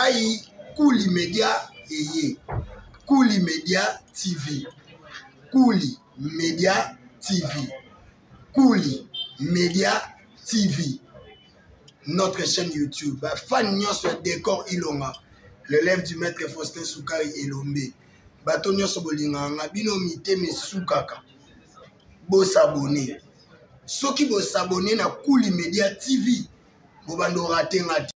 Aïe, Kouli Média et Kouli Média TV. Kouli Média TV. Kouli Média TV. Notre chaîne YouTube. Fan Nyos Décor Ilonga. L'élève du maître Faustin Soukari Elombe. Bato Nyos Bolinganga. Bino mite me soukaka. Bo s'abonner. Ceux qui vont s'abonner na Kouli Média TV. Bo bando raté ngati.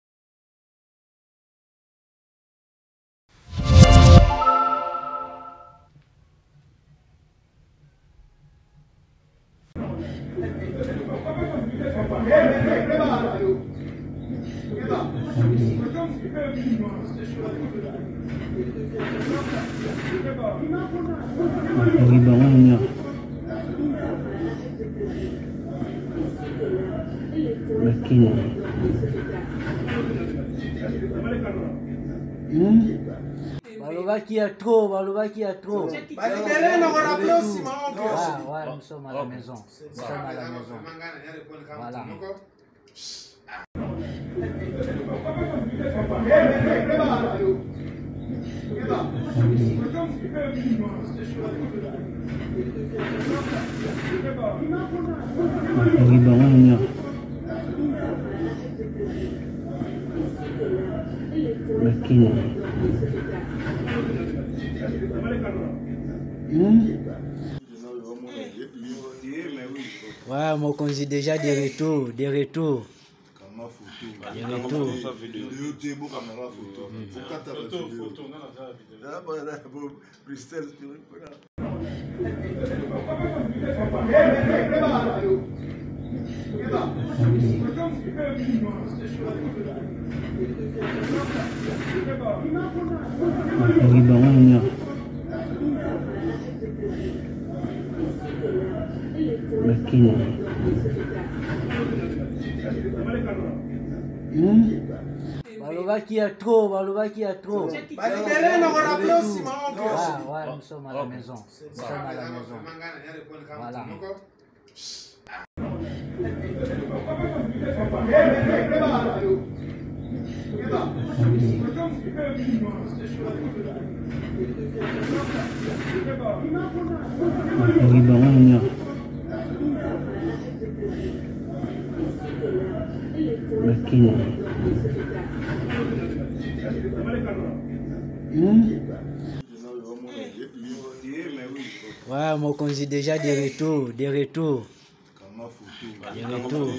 Balovaki a trop, Balovaki a trop. Ouais, nous sommes à la maison. Nous sommes à la maison. Voilà. Ouais, mon conduit déjà des retours, des retours. Des retours. Balovaki a trop, Balovaki a trop. Ouais, nous sommes à la maison. Nous sommes à la maison. Voilà. Ouais, mon conduit déjà des retours, des retours. Des retours.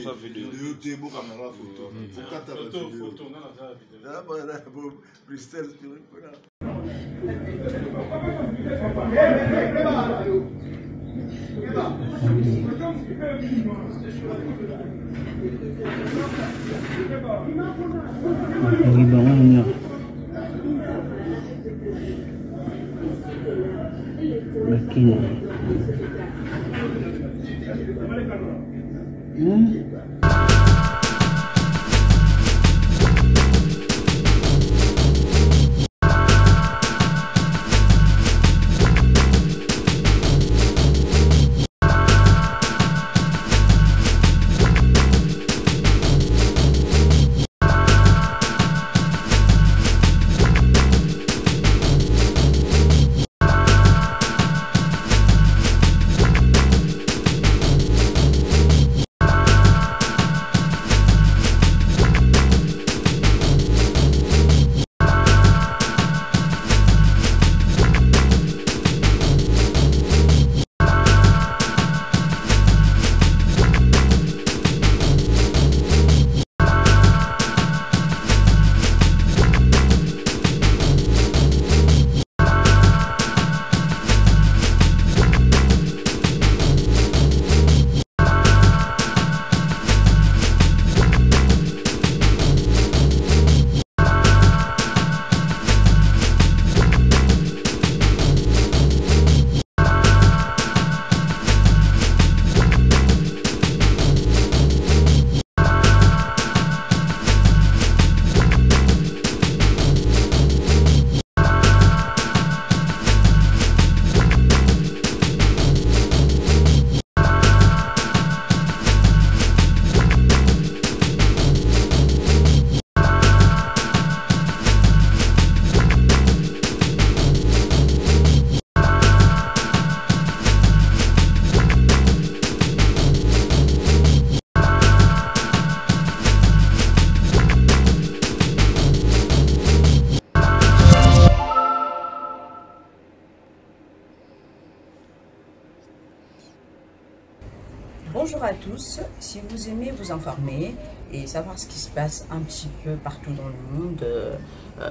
Bonjour à tous, si vous aimez vous informer et savoir ce qui se passe un petit peu partout dans le monde,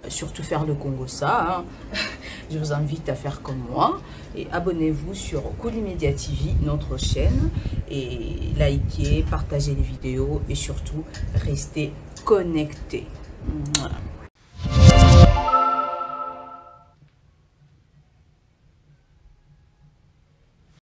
surtout faire le Congo-ça, hein, je vous invite à faire comme moi et abonnez-vous sur Koulimedia TV, notre chaîne, et likez, partagez les vidéos et surtout restez connectés. Voilà.